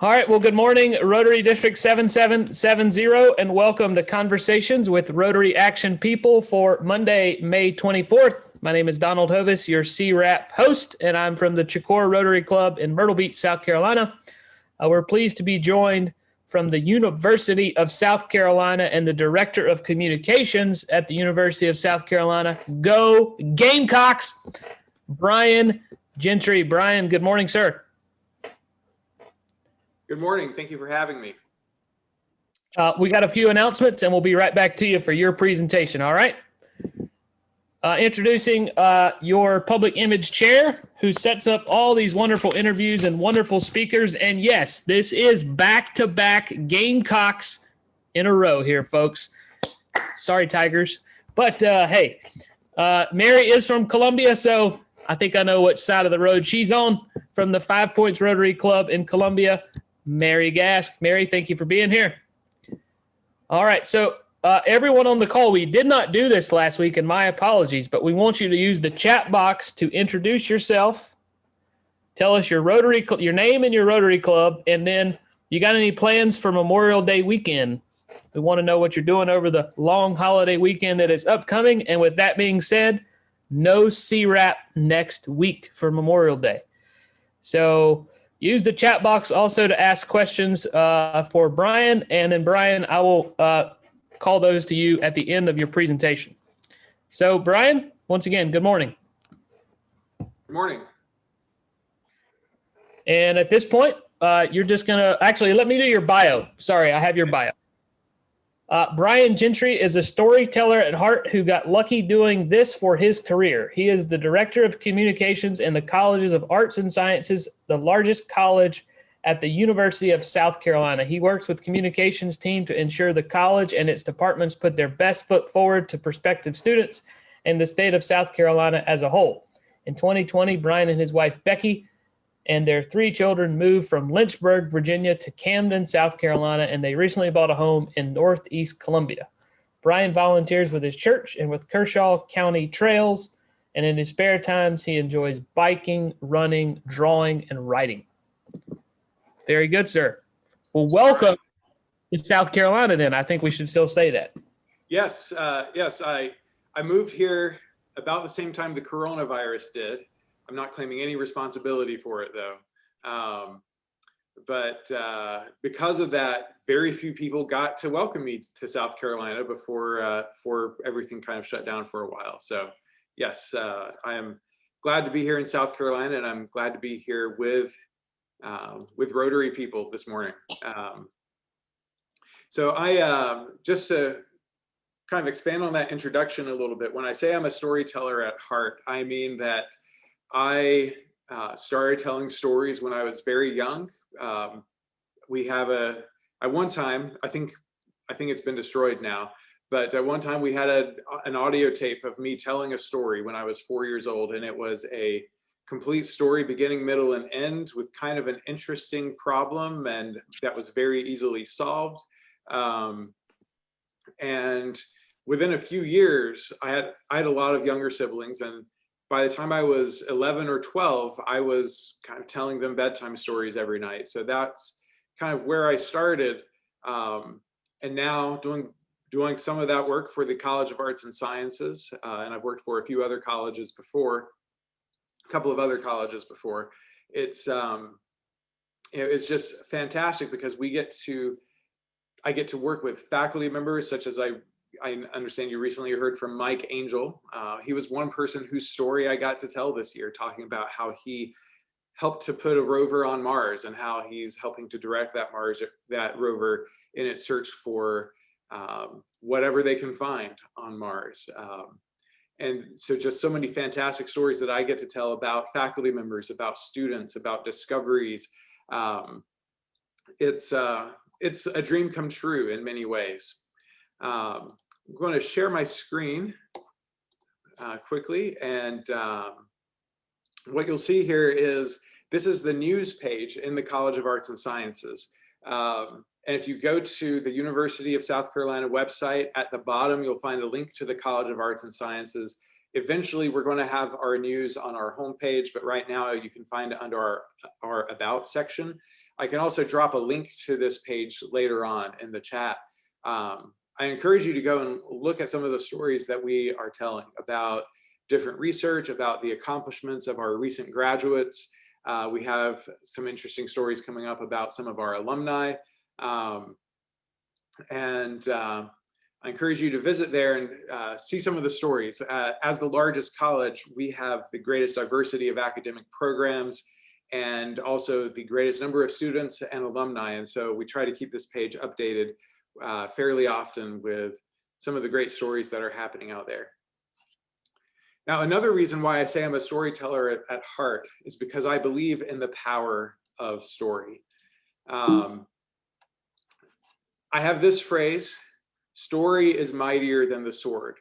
All right, well, good morning, Rotary District 7770, and welcome to Conversations with Rotary Action People for Monday, May 24th. My name is Donald Hovis, your CWRAP host, and I'm from the Chicora Rotary Club in Myrtle Beach, South Carolina. We're pleased to be joined from the University of South Carolina and the Director of Communications at the University of South Carolina. Go Gamecocks! Bryan Gentry. Bryan, good morning, sir. Good morning. Thank you for having me. We got a few announcements, and we'll be right back to you for your presentation, all right? Introducing your public image chair, who sets up all these wonderful interviews and wonderful speakers. And yes, this is back-to-back Gamecocks in a row here, folks. Sorry, Tigers. But hey, Mary is from Columbia, so I think I know which side of the road she's on, from the 5 Points Rotary Club in Columbia. Mary Gask. Mary, thank you for being here. All right, so everyone on the call, we did not do this last week, and my apologies, but we want you to use the chat box to introduce yourself, tell us your name and your Rotary Club, and then you got any plans for Memorial Day weekend? We want to know what you're doing over the long holiday weekend that is upcoming, and with that being said, no CWRAP next week for Memorial Day. So use the chat box also to ask questions for Bryan, and then Bryan, I will call those to you at the end of your presentation. So Bryan, once again, good morning. Good morning. And at this point, you're just gonna, actually, let me do your bio. Sorry, I have your bio. Bryan Gentry is a storyteller at heart who got lucky doing this for his career. He is the Director of Communications in the Colleges of Arts and Sciences, the largest college at the University of South Carolina. He works with communications team to ensure the college and its departments put their best foot forward to prospective students and the state of South Carolina as a whole. In 2020, Bryan and his wife, Becky, and their 3 children moved from Lynchburg, Virginia to Camden, South Carolina, and they recently bought a home in Northeast Columbia. Bryan volunteers with his church and with Kershaw County Trails, and in his spare times, he enjoys biking, running, drawing, and writing. Very good, sir. Well, welcome to South Carolina, then. I think we should still say that. Yes, yes. I moved here about the same time the coronavirus did. I'm not claiming any responsibility for it, though. But because of that, very few people got to welcome me to South Carolina before everything kind of shut down for a while. So yes, I am glad to be here in South Carolina, and I'm glad to be here with Rotary people this morning. So I just to kind of expand on that introduction a little bit, when I say I'm a storyteller at heart, I mean that I started telling stories when I was very young. We have at one time, I think it's been destroyed now, but at one time we had an audio tape of me telling a story when I was 4 years old, and it was a complete story, beginning, middle, and end, with kind of an interesting problem, and that was very easily solved. And within a few years, I had a lot of younger siblings, and by the time I was 11 or 12, I was kind of telling them bedtime stories every night. So that's kind of where I started. And now doing some of that work for the College of Arts and Sciences. And I've worked for a few other colleges before, a couple of other colleges before. It's just fantastic because I get to work with faculty members, such as I understand you recently heard from Mike Angel. He was one person whose story I got to tell this year, talking about how he helped to put a rover on Mars and how he's helping to direct that rover in its search for whatever they can find on Mars. And so just so many fantastic stories that I get to tell about faculty members, about students, about discoveries. It's a dream come true in many ways. I'm going to share my screen quickly, and what you'll see here is this is the news page in the College of Arts and Sciences. And if you go to the University of South Carolina website, at the bottom you'll find a link to the College of Arts and Sciences. Eventually, we're going to have our news on our homepage, but right now you can find it under our About section. I can also drop a link to this page later on in the chat. I encourage you to go and look at some of the stories that we are telling about different research, about the accomplishments of our recent graduates. We have some interesting stories coming up about some of our alumni. I encourage you to visit there and see some of the stories. As the largest college, we have the greatest diversity of academic programs and also the greatest number of students and alumni. And so we try to keep this page updated fairly often with some of the great stories that are happening out there. Now, another reason why I say I'm a storyteller at heart is because I believe in the power of story. I have this phrase, story is mightier than the sword.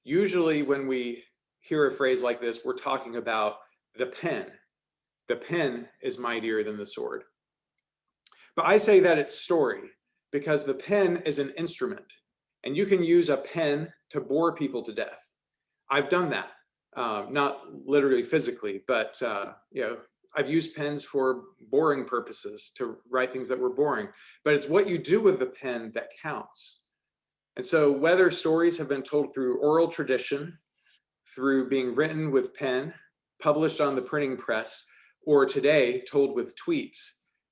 Usually when we hear a phrase like this, we're talking about the pen. The pen is mightier than the sword. But I say that it's story because the pen is an instrument and you can use a pen to bore people to death. I've done that, not literally physically, but I've used pens for boring purposes to write things that were boring, but it's what you do with the pen that counts. And so whether stories have been told through oral tradition, through being written with pen, published on the printing press, or today told with tweets,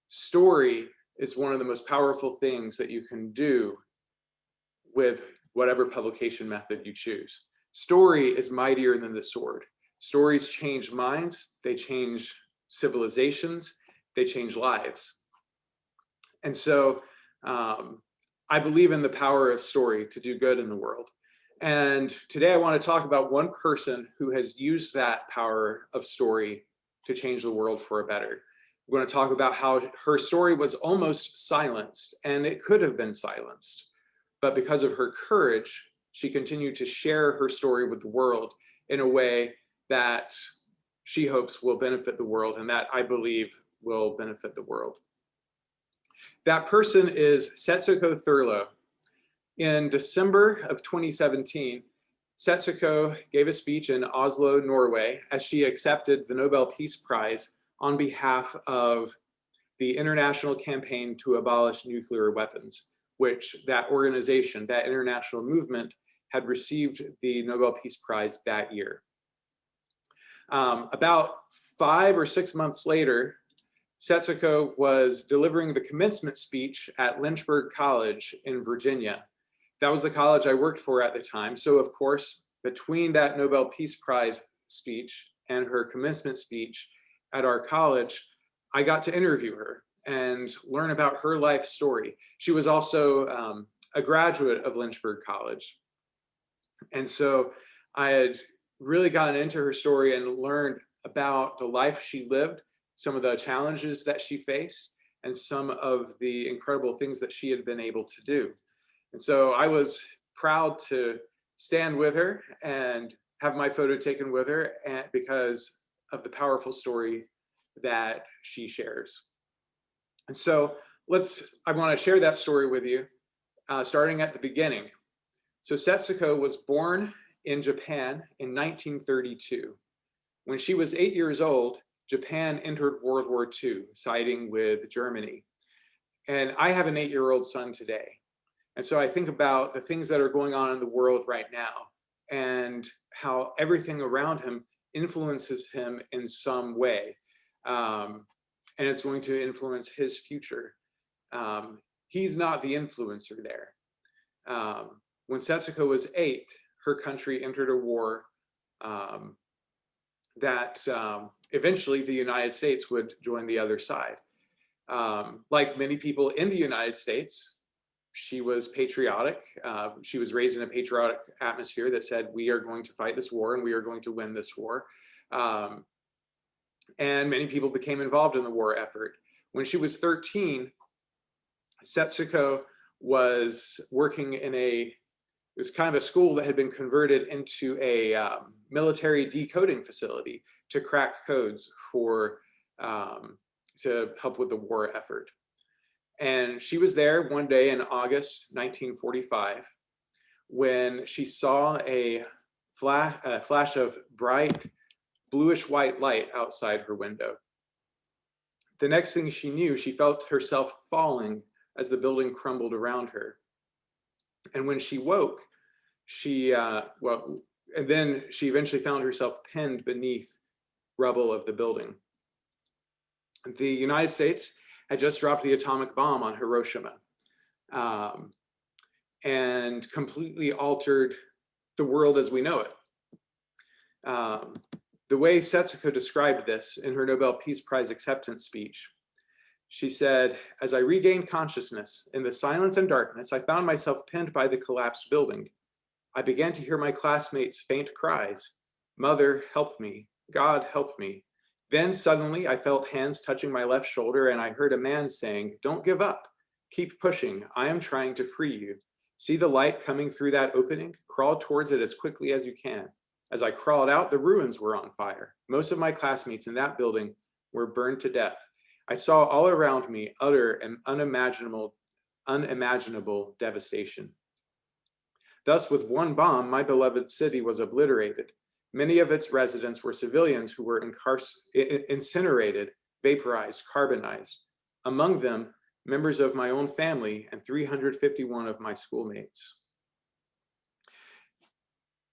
story is one of the most powerful things that you can do with whatever publication method you choose. Story is mightier than the sword. Stories change minds, they change civilizations, they change lives. And so I believe in the power of story to do good in the world. And today I want to talk about one person who has used that power of story to change the world for a better. We're going to talk about how her story was almost silenced, and it could have been silenced. But because of her courage, she continued to share her story with the world in a way that she hopes will benefit the world, and that I believe will benefit the world. That person is Setsuko Thurlow. In December of 2017, Setsuko gave a speech in Oslo, Norway, as she accepted the Nobel Peace Prize on behalf of the International Campaign to Abolish Nuclear Weapons, which that organization, that international movement, had received the Nobel Peace Prize that year. About 5 or 6 months later, Setsuko was delivering the commencement speech at Lynchburg College in Virginia. That was the college I worked for at the time. So of course, between that Nobel Peace Prize speech and her commencement speech at our college, I got to interview her and learn about her life story. She was also a graduate of Lynchburg College. And so I had really gotten into her story and learned about the life she lived, some of the challenges that she faced, and some of the incredible things that she had been able to do. And so I was proud to stand with her and have my photo taken with her because of the powerful story that she shares. And so I want to share that story with you, starting at the beginning. So Setsuko was born in Japan in 1932. When she was 8 years old, Japan entered World War II, siding with Germany. And I have an 8-year-old son today. And so I think about the things that are going on in the world right now and how everything around him influences him in some way. And it's going to influence his future. He's not the influencer there. When Setsuko was 8, her country entered a war that eventually the United States would join the other side. Like many people in the United States, she was patriotic. She was raised in a patriotic atmosphere that said, we are going to fight this war and we are going to win this war. And many people became involved in the war effort. When she was 13, Setsuko was working in it was kind of a school that had been converted into a military decoding facility to crack codes for to help with the war effort. And she was there one day in August 1945 when she saw a flash of bright bluish white light outside her window. The next thing she knew, she felt herself falling as the building crumbled around her. And when she woke, and then she eventually found herself pinned beneath rubble of the building. The United States had just dropped the atomic bomb on Hiroshima, and completely altered the world as we know it. The way Setsuko described this in her Nobel Peace Prize acceptance speech, she said, "As I regained consciousness, in the silence and darkness, I found myself pinned by the collapsed building. I began to hear my classmates' faint cries, 'Mother, help me. God, help me.' Then suddenly I felt hands touching my left shoulder, and I heard a man saying, 'Don't give up. Keep pushing. I am trying to free you. See the light coming through that opening? Crawl towards it as quickly as you can.' As I crawled out, the ruins were on fire. Most of my classmates in that building were burned to death. I saw all around me utter and unimaginable devastation. Thus, with one bomb, my beloved city was obliterated. Many of its residents were civilians who were incinerated, vaporized, carbonized. Among them, members of my own family and 351 of my schoolmates."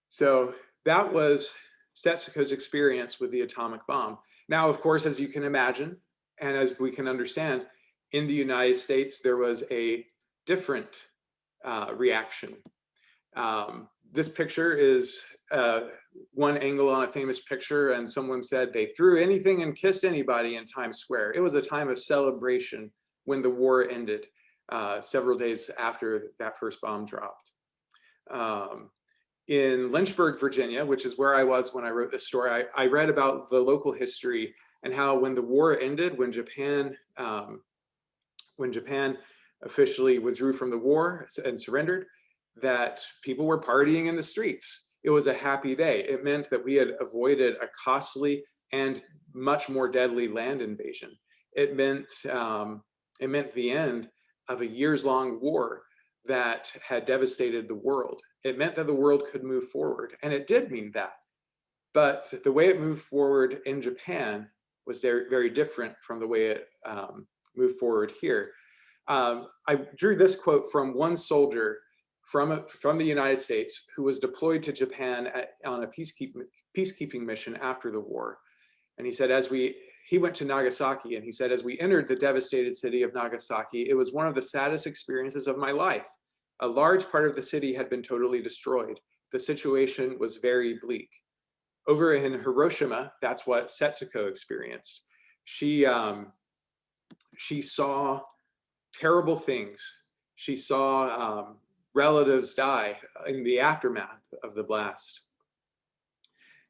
So that was Setsuko's experience with the atomic bomb. Now, of course, as you can imagine, and as we can understand, in the United States, there was a different reaction. This picture is one angle on a famous picture, and someone said they threw anything and kissed anybody in Times Square. It was a time of celebration when the war ended, several days after that first bomb dropped. In Lynchburg, Virginia, which is where I was when I wrote this story, I read about the local history and how when the war ended, when Japan officially withdrew from the war and surrendered, that people were partying in the streets. It was a happy day. It meant that we had avoided a costly and much more deadly land invasion. It meant the end of a years-long war that had devastated the world. It meant that the world could move forward, and it did mean that. But the way it moved forward in Japan was very, very different from the way it moved forward here. I drew this quote from one soldier from the United States who was deployed to Japan on a peacekeeping mission after the war. And he said, he went to Nagasaki, and he said, "As we entered the devastated city of Nagasaki, it was one of the saddest experiences of my life. A large part of the city had been totally destroyed. The situation was very bleak." Over in Hiroshima, that's what Setsuko experienced. She saw terrible things. She saw relatives die in the aftermath of the blast.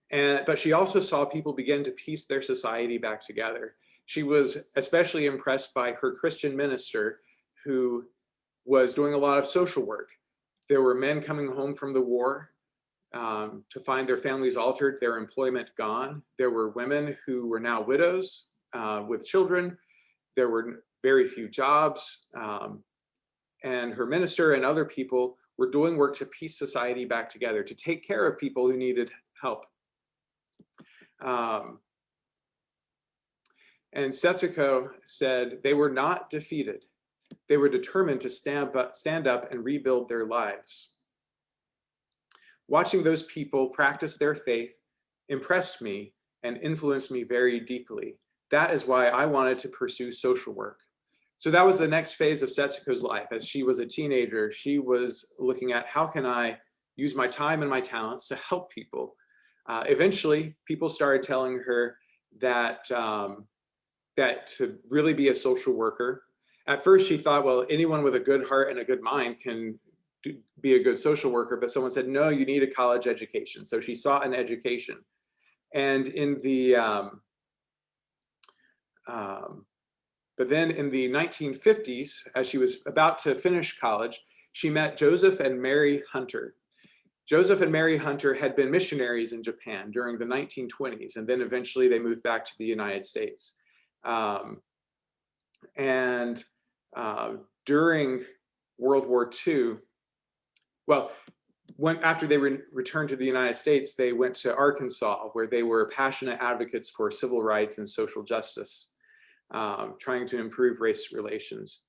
But she also saw people begin to piece their society back together. She was especially impressed by her Christian minister, who was doing a lot of social work. There were men coming home from the war to find their families altered, their employment gone. There were women who were now widows with children. There were very few jobs. And her minister and other people were doing work to piece society back together, to take care of people who needed help. And Setsuko said they were not defeated. They were determined to stand up and rebuild their lives. Watching those people practice their faith impressed me and influenced me very deeply. That is why I wanted to pursue social work. So that was the next phase of Setsuko's life. As she was a teenager, she was looking at, how can I use my time and my talents to help people? Eventually, people started telling her that to really be a social worker. At first, she thought, well, anyone with a good heart and a good mind can be a good social worker. But someone said, no, you need a college education. So she sought an education. And but then in the 1950s, as she was about to finish college, she met Joseph and Mary Hunter. Joseph and Mary Hunter had been missionaries in Japan during the 1920s, and then eventually they moved back to the United States. During World War II, well, after they returned to the United States, they went to Arkansas, where they were passionate advocates for civil rights and social justice, trying to improve race relations.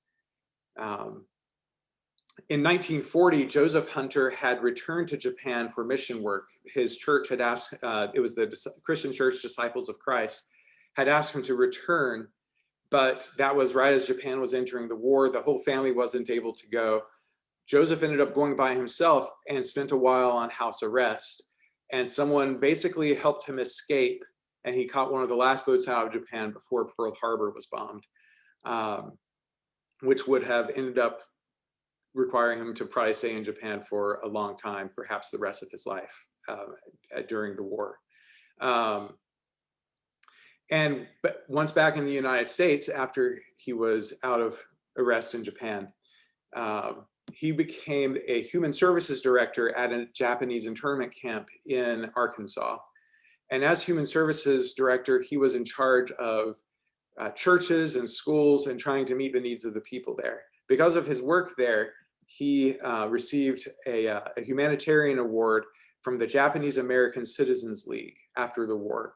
In 1940, Joseph Hunter had returned to Japan for mission work. His church had asked, it was the Christian Church Disciples of Christ, had asked him to return, but that was right as Japan was entering the war. The whole family wasn't able to go. Joseph ended up going by himself and spent a while on house arrest. And someone basically helped him escape, and he caught one of the last boats out of Japan before Pearl Harbor was bombed, which would have ended up requiring him to probably stay in Japan for a long time, perhaps the rest of his life during the war. But once back in the United States, after he was out of arrest in Japan, he became a human services director at a Japanese internment camp in Arkansas. And as human services director, he was in charge of churches and schools and trying to meet the needs of the people there. Because of his work there, he received a humanitarian award from the Japanese American Citizens League after the war,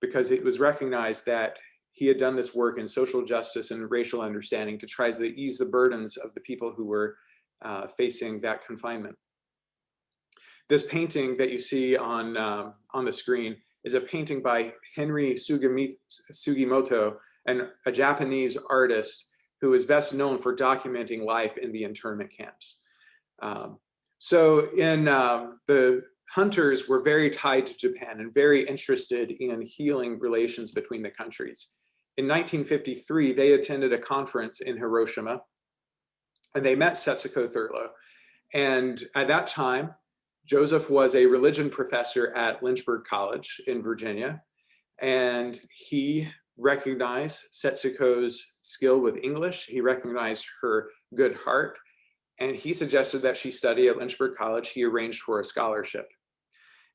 because it was recognized that he had done this work in social justice and racial understanding to try to ease the burdens of the people who were facing that confinement. This painting that you see on the screen is a painting by Henry Sugimoto, a Japanese artist who is best known for documenting life in the internment camps. The Hunters were very tied to Japan and very interested in healing relations between the countries. In 1953, they attended a conference in Hiroshima, and they met Setsuko Thurlow. And at that time, Joseph was a religion professor at Lynchburg College in Virginia, and he recognized Setsuko's skill with English. He recognized her good heart, and he suggested that she study at Lynchburg College. He arranged for a scholarship.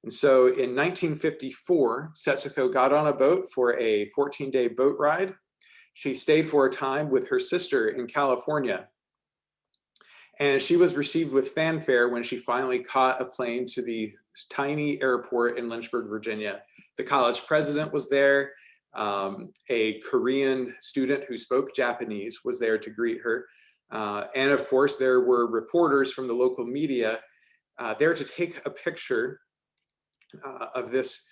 And so in 1954, Setsuko got on a boat for a 14-day boat ride. She stayed for a time with her sister in California. And she was received with fanfare when she finally caught a plane to the tiny airport in Lynchburg, Virginia. The college president was there. A Korean student who spoke Japanese was there to greet her. And of course, there were reporters from the local media there to take a picture of this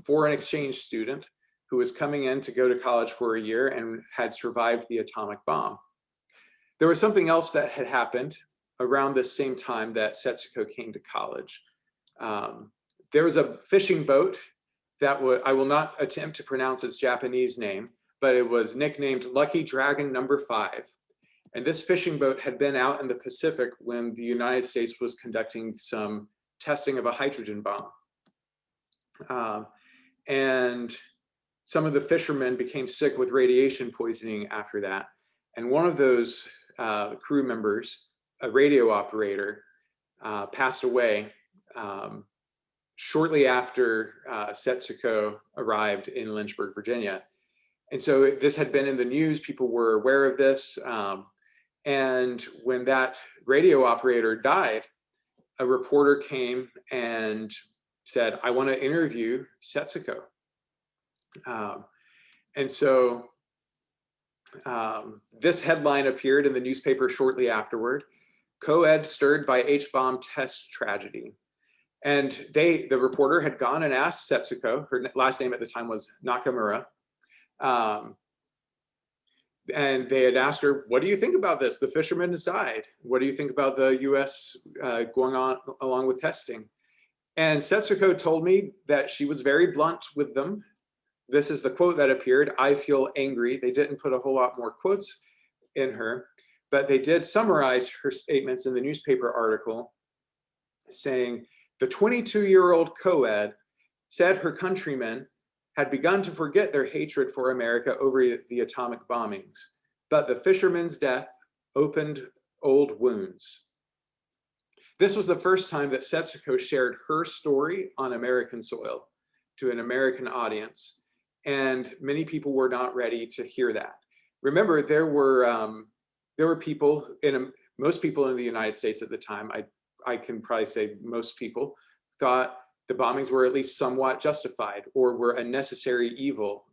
foreign exchange student who was coming in to go to college for a year and had survived the atomic bomb. There was something else that had happened around this same time that Setsuko came to college. There was a fishing boat that I will not attempt to pronounce its Japanese name, but it was nicknamed Lucky Dragon Number 5. And this fishing boat had been out in the Pacific when the United States was conducting some testing of a hydrogen bomb. And some of the fishermen became sick with radiation poisoning after that. And one of those crew members, a radio operator, passed away shortly after Setsuko arrived in Lynchburg, Virginia. And so this had been in the news, people were aware of this. And when that radio operator died, a reporter came and said, I want to interview Setsuko. And so this headline appeared in the newspaper shortly afterward: Co-ed stirred by H-bomb test tragedy. And the reporter had gone and asked Setsuko, her last name at the time was Nakamura, and they had asked her, what do you think about this? The fisherman has died. What do you think about the US going on along with testing? And Setsuko told me that she was very blunt with them. This is the quote that appeared: I feel angry. They didn't put a whole lot more quotes in her, but they did summarize her statements in the newspaper article, saying the 22-year-old co-ed said her countrymen had begun to forget their hatred for America over the atomic bombings, but the fisherman's death opened old wounds. This was the first time that Setsuko shared her story on American soil to an American audience, and many people were not ready to hear that. Remember, there were people, most people in the United States at the time, I can probably say most people, thought the bombings were at least somewhat justified or were a necessary evil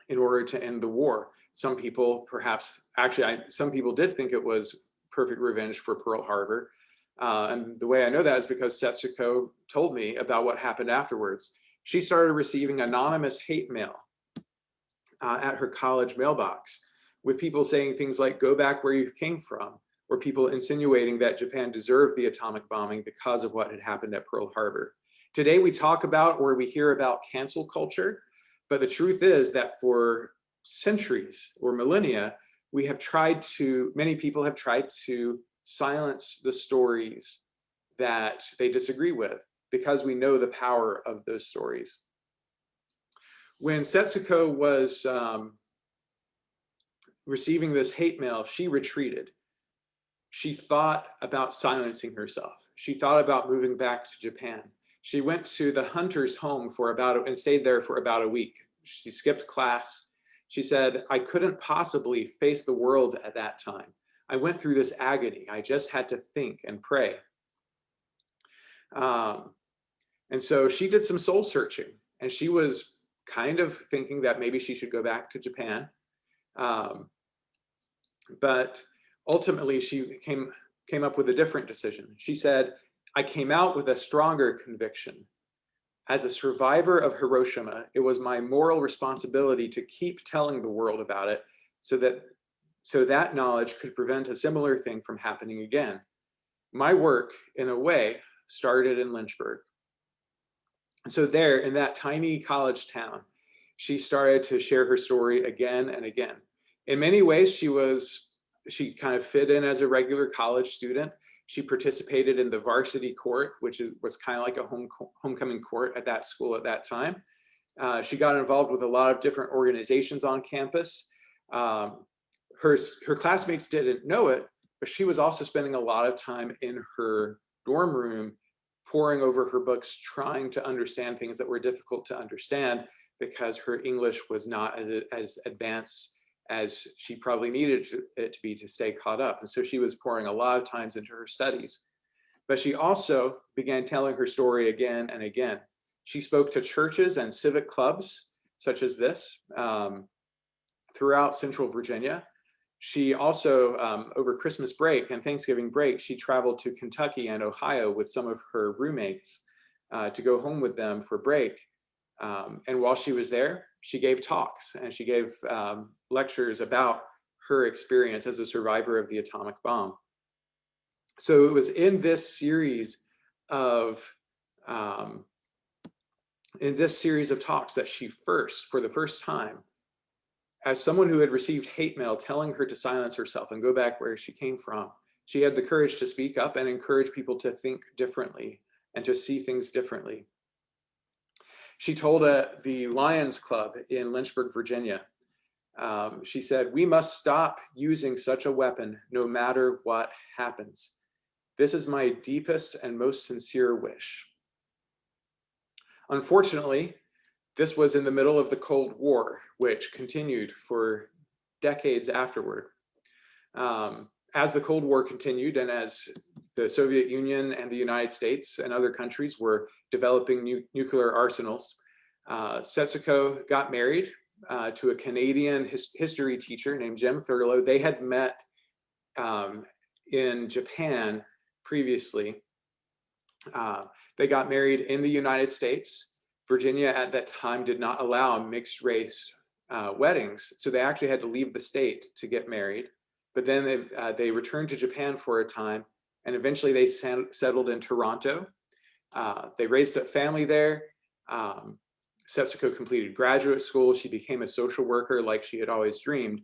in order to end the war. Some people perhaps, actually, some people did think it was perfect revenge for Pearl Harbor. And the way I know that is because Setsuko told me about what happened afterwards. She started receiving anonymous hate mail at her college mailbox with people saying things like, go back where you came from, or people insinuating that Japan deserved the atomic bombing because of what had happened at Pearl Harbor. Today we talk about, or we hear about, cancel culture, but the truth is that for centuries or millennia, many people have tried to silence the stories that they disagree with because we know the power of those stories. When Setsuko was receiving this hate mail, she retreated. She thought about silencing herself. She thought about moving back to Japan. She went to the hunter's home and stayed there for about a week. She skipped class. She said, I couldn't possibly face the world at that time. I went through this agony. I just had to think and pray. And so she did some soul searching, and she was kind of thinking that maybe she should go back to Japan. But ultimately she came up with a different decision. She said, I came out with a stronger conviction. As a survivor of Hiroshima, it was my moral responsibility to keep telling the world about it so that knowledge could prevent a similar thing from happening again. My work, in a way, started in Lynchburg. So there, in that tiny college town, she started to share her story again and again. In many ways, she kind of fit in as a regular college student. She participated in the varsity court, which was kind of like a homecoming court at that school at that time. She got involved with a lot of different organizations on campus. Her classmates didn't know it, but she was also spending a lot of time in her dorm room, poring over her books, trying to understand things that were difficult to understand because her English was not as advanced as she probably needed it to be to stay caught up. And so she was pouring a lot of times into her studies. But she also began telling her story again and again. She spoke to churches and civic clubs, such as this, throughout Central Virginia. She also, over Christmas break and Thanksgiving break, she traveled to Kentucky and Ohio with some of her roommates to go home with them for break. And while she was there, she gave talks and she gave lectures about her experience as a survivor of the atomic bomb. So it was in this series of talks that she for the first time, as someone who had received hate mail telling her to silence herself and go back where she came from, she had the courage to speak up and encourage people to think differently and to see things differently. She told the Lions Club in Lynchburg, Virginia, she said, we must stop using such a weapon no matter what happens. This is my deepest and most sincere wish. Unfortunately, this was in the middle of the Cold War, which continued for decades afterward. As the Cold War continued and as the Soviet Union and the United States and other countries were developing nuclear arsenals, Setsuko got married to a Canadian history teacher named Jim Thurlow. They had met in Japan previously. They got married in the United States. Virginia at that time did not allow mixed race weddings, so they actually had to leave the state to get married. But then they returned to Japan for a time, and eventually they settled in Toronto. They raised a family there. Setsuko completed graduate school. She became a social worker like she had always dreamed,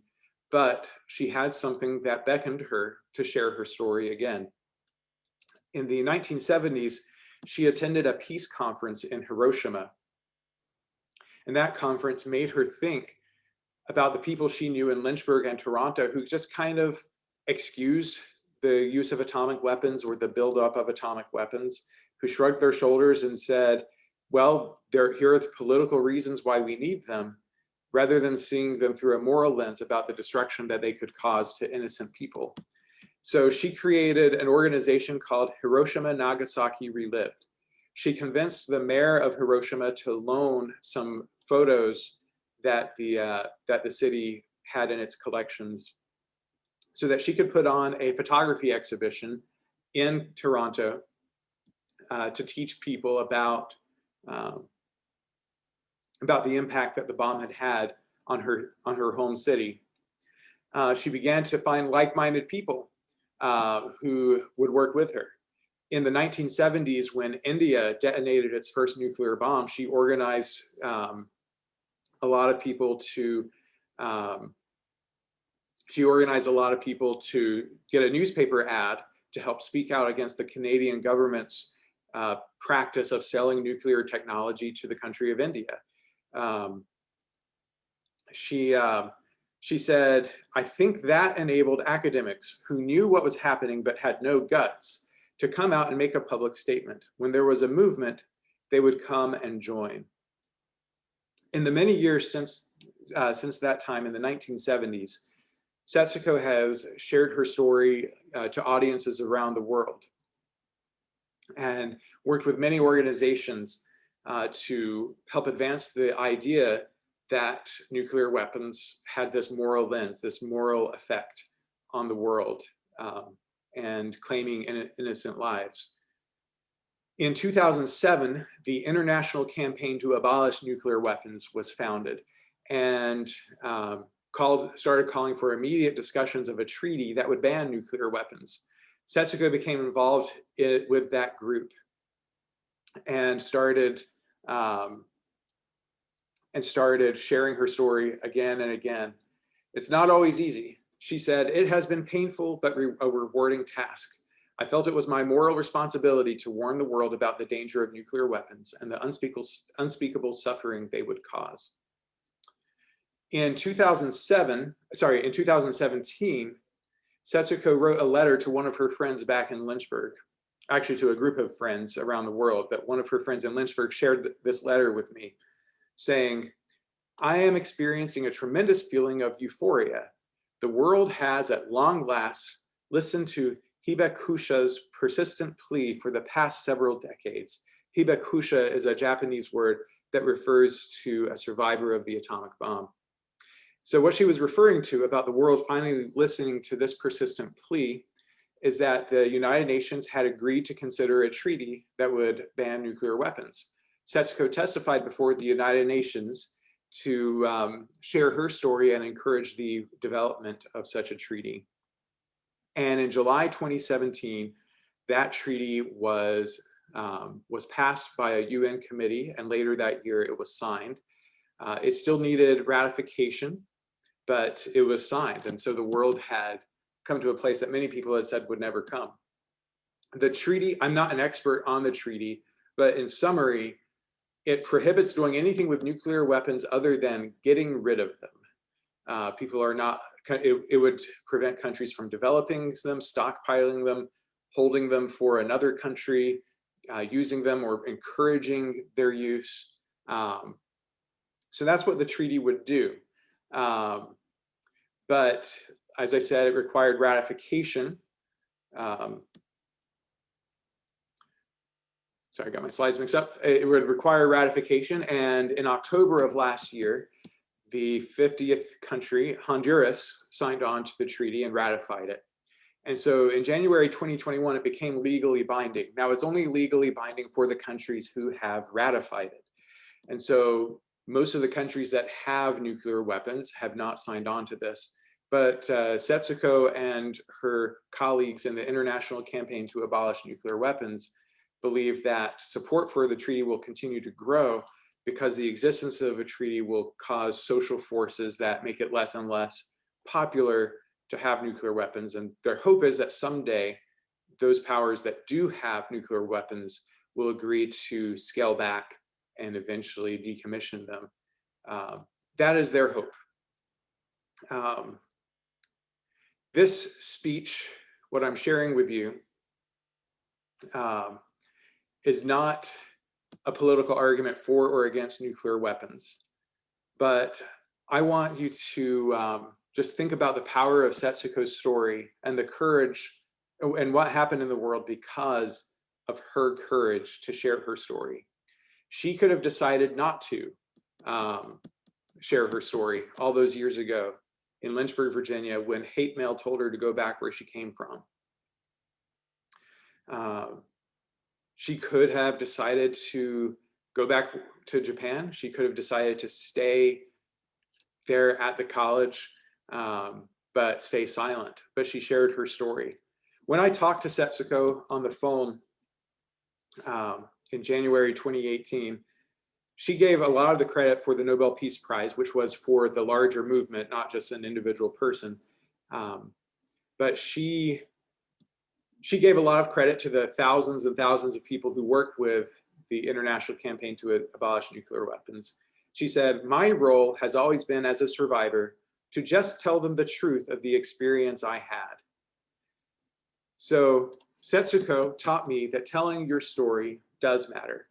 but she had something that beckoned her to share her story again. In the 1970s, she attended a peace conference in Hiroshima. And that conference made her think about the people she knew in Lynchburg and Toronto who just kind of excused the use of atomic weapons or the buildup of atomic weapons, who shrugged their shoulders and said, well, here are the political reasons why we need them, rather than seeing them through a moral lens about the destruction that they could cause to innocent people. So she created an organization called Hiroshima Nagasaki Relived. She convinced the mayor of Hiroshima to loan some photos that the city had in its collections so that she could put on a photography exhibition in Toronto to teach people about the impact that the bomb had had on her home city. She began to find like-minded people who would work with her. In the 1970s, when India detonated its first nuclear bomb, she organized a lot of people to get a newspaper ad to help speak out against the Canadian government's practice of selling nuclear technology to the country of India. She said, "I think that enabled academics who knew what was happening but had no guts to come out and make a public statement. When there was a movement, they would come and join." In the many years since that time in the 1970s, Setsuko has shared her story to audiences around the world and worked with many organizations to help advance the idea that nuclear weapons had this moral lens, this moral effect on the world, and claiming innocent lives. In 2007, the International Campaign to Abolish Nuclear Weapons was founded and started calling for immediate discussions of a treaty that would ban nuclear weapons. Setsuko became involved with that group and started sharing her story again and again. It's not always easy. She said, "It has been painful, but a rewarding task. I felt it was my moral responsibility to warn the world about the danger of nuclear weapons and the unspeakable suffering they would cause." In 2017, Setsuko wrote a letter to one of her friends back in Lynchburg, actually to a group of friends around the world, but one of her friends in Lynchburg shared this letter with me, saying, "I am experiencing a tremendous feeling of euphoria. The world has at long last listened to Hibakusha's persistent plea for the past several decades." Hibakusha is a Japanese word that refers to a survivor of the atomic bomb. So what she was referring to about the world finally listening to this persistent plea is that the United Nations had agreed to consider a treaty that would ban nuclear weapons. Setsuko testified before the United Nations to share her story and encourage the development of such a treaty. And in July 2017, that treaty was passed by a UN committee, and later that year it was signed. It still needed ratification, but it was signed. And so the world had come to a place that many people had said would never come. The treaty, I'm not an expert on the treaty, but in summary, it prohibits doing anything with nuclear weapons other than getting rid of them. It would prevent countries from developing them, stockpiling them, holding them for another country, using them or encouraging their use. So that's what the treaty would do. But as I said, it required ratification. Sorry, I got my slides mixed up. It would require ratification. And in October of last year, the 50th country, Honduras, signed on to the treaty and ratified it. And so in January 2021, it became legally binding. Now it's only legally binding for the countries who have ratified it. And so most of the countries that have nuclear weapons have not signed on to this. But Setsuko and her colleagues in the International Campaign to Abolish Nuclear Weapons believe that support for the treaty will continue to grow because the existence of a treaty will cause social forces that make it less and less popular to have nuclear weapons. And their hope is that someday those powers that do have nuclear weapons will agree to scale back and eventually decommission them. That is their hope. This speech, what I'm sharing with you, is not a political argument for or against nuclear weapons, but I want you to just think about the power of Setsuko's story and the courage and what happened in the world because of her courage to share her story. She could have decided not to share her story all those years ago in Lynchburg, Virginia, when hate mail told her to go back where she came from. She could have decided to go back to Japan. She could have decided to stay there at the college, but stay silent. But she shared her story. When I talked to Setsuko on the phone in January 2018, she gave a lot of the credit for the Nobel Peace Prize, which was for the larger movement, not just an individual person. But she gave a lot of credit to the thousands and thousands of people who worked with the international campaign to abolish nuclear weapons. She said, "My role has always been as a survivor to just tell them the truth of the experience I had." So Setsuko taught me that telling your story does matter.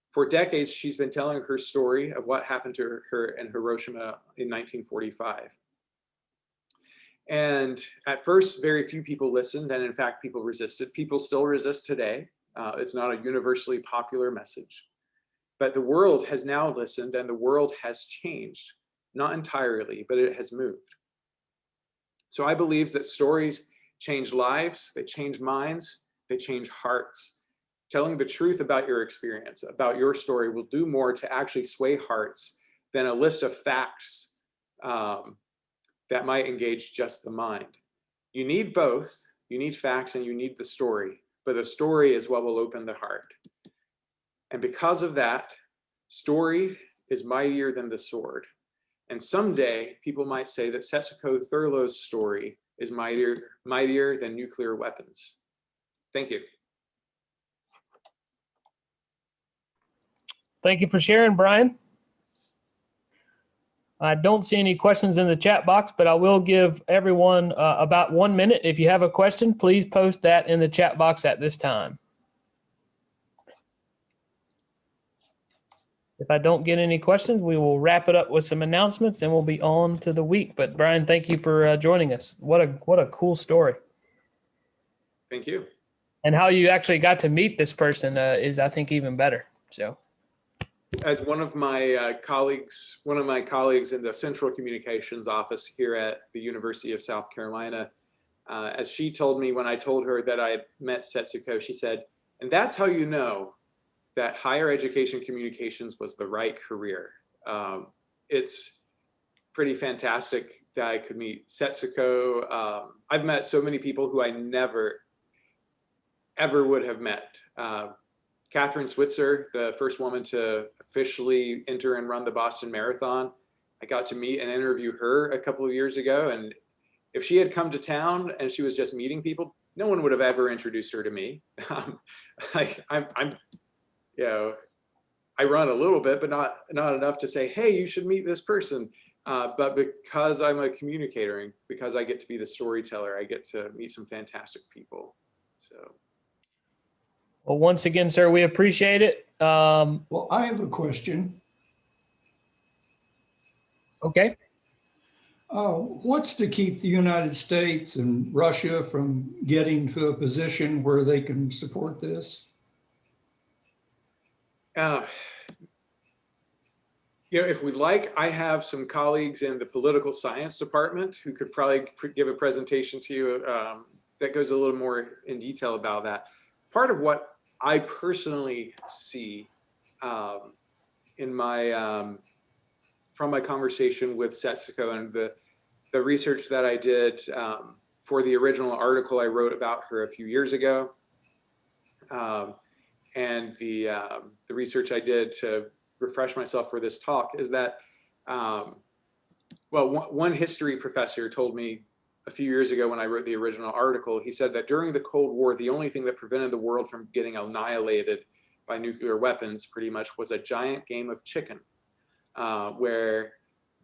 For decades, she's been telling her story of what happened to her in Hiroshima in 1945. And at first, very few people listened, and in fact, people resisted. People still resist today. It's not a universally popular message. But the world has now listened, and the world has changed. Not entirely, but it has moved. So I believe that stories change lives, they change minds, they change hearts. Telling the truth about your experience, about your story, will do more to actually sway hearts than a list of facts that might engage just the mind. You need both. You need facts and you need the story, but the story is what will open the heart. And because of that, story is mightier than the sword. And someday people might say that Setsuko Thurlow's story is mightier than nuclear weapons. Thank you. Thank you for sharing, Bryan. I don't see any questions in the chat box, but I will give everyone about 1 minute. If you have a question, please post that in the chat box at this time. If I don't get any questions, we will wrap it up with some announcements and we'll be on to the week. But Bryan, thank you for joining us. What a cool story. Thank you. And how you actually got to meet this person is, I think, even better. So, as one of my colleagues in the Central Communications office here at the University of South Carolina, as she told me when I told her that I had met Setsuko, she said, "And that's how you know that higher education communications was the right career." It's pretty fantastic that I could meet Setsuko. I've met so many people who I never, ever would have met. Catherine Switzer, the first woman to officially enter and run the Boston Marathon. I got to meet and interview her a couple of years ago. And if she had come to town and she was just meeting people, no one would have ever introduced her to me. I run a little bit, but not enough to say, hey, you should meet this person. But because I'm a communicator and because I get to be the storyteller, I get to meet some fantastic people. So. Well, once again, sir, we appreciate it. Well, I have a question. Okay. What's to keep the United States and Russia from getting to a position where they can support this? If we'd like, I have some colleagues in the political science department who could probably give a presentation to you that goes a little more in detail about that. Part of what I personally see in my from my conversation with Setsuko and the research that I did for the original article I wrote about her a few years ago, and the research I did to refresh myself for this talk is that, one history professor told me a few years ago when I wrote the original article, he said that during the Cold War, the only thing that prevented the world from getting annihilated by nuclear weapons pretty much was a giant game of chicken, where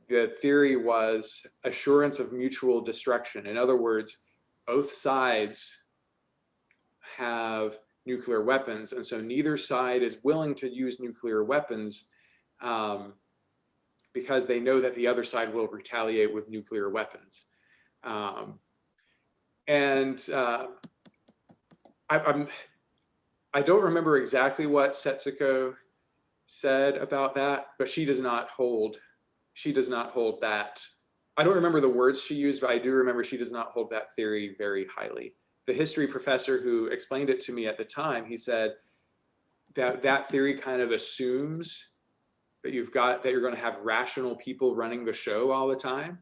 the theory was assurance of mutual destruction. In other words, both sides have nuclear weapons, and so neither side is willing to use nuclear weapons because they know that the other side will retaliate with nuclear weapons. I don't remember exactly what Setsuko said about that, but she does not hold that. I don't remember the words she used, but I do remember she does not hold that theory very highly. The history professor who explained it to me at the time, he said that that theory kind of assumes that you're going to have rational people running the show all the time.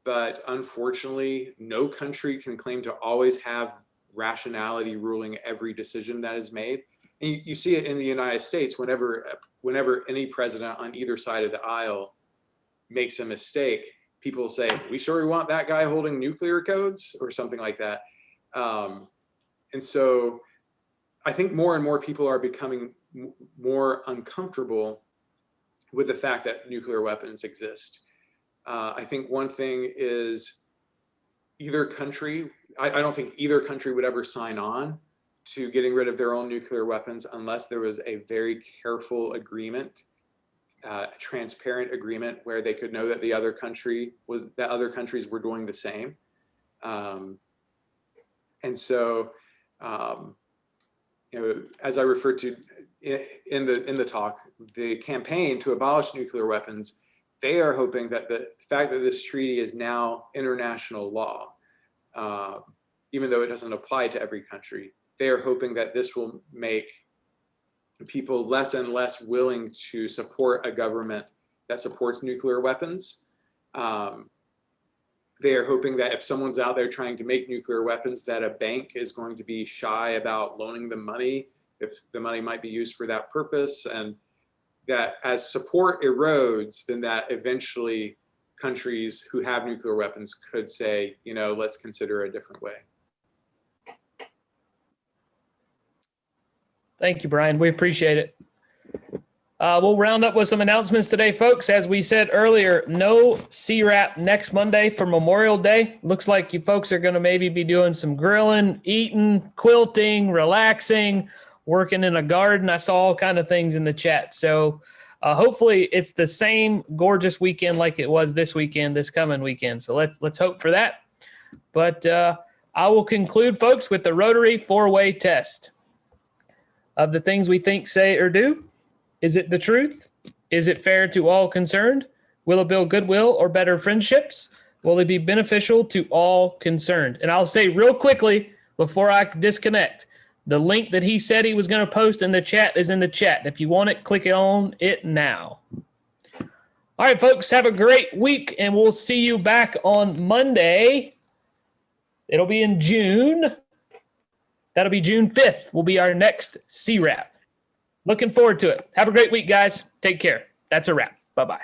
But unfortunately, no country can claim to always have rationality ruling every decision that is made. And you see it in the United States whenever any president on either side of the aisle makes a mistake, people say, we sure want that guy holding nuclear codes or something like that. And so I think more and more people are becoming more uncomfortable with the fact that nuclear weapons exist. I think one thing is either country, I don't think either country would ever sign on to getting rid of their own nuclear weapons unless there was a very careful agreement, a transparent agreement where they could know that the other countries were doing the same. And so, as I referred to in the talk, the campaign to abolish nuclear weapons, they are hoping that the fact that this treaty is now international law, even though it doesn't apply to every country, they are hoping that this will make people less and less willing to support a government that supports nuclear weapons. They are hoping that if someone's out there trying to make nuclear weapons, that a bank is going to be shy about loaning them money if the money might be used for that purpose. And that as support erodes, then that eventually countries who have nuclear weapons could say, let's consider a different way. Thank you, Bryan. We appreciate it. We'll round up with some announcements today, folks. As we said earlier, no CWRAP next Monday for Memorial Day. Looks like you folks are going to maybe be doing some grilling, eating, quilting, relaxing, working in a garden. I saw all kind of things in the chat. So hopefully it's the same gorgeous weekend like it was this coming weekend. So let's hope for that. But I will conclude, folks, with the Rotary 4-way test. Of the things we think, say, or do, is it the truth? Is it fair to all concerned? Will it build goodwill or better friendships? Will it be beneficial to all concerned? And I'll say real quickly before I disconnect, the link that he said he was going to post in the chat is in the chat. If you want it, click on it now. All right, folks, have a great week, and we'll see you back on Monday. It'll be in June. That'll be June 5th will be our next CWRAP. Looking forward to it. Have a great week, guys. Take care. That's a wrap. Bye-bye.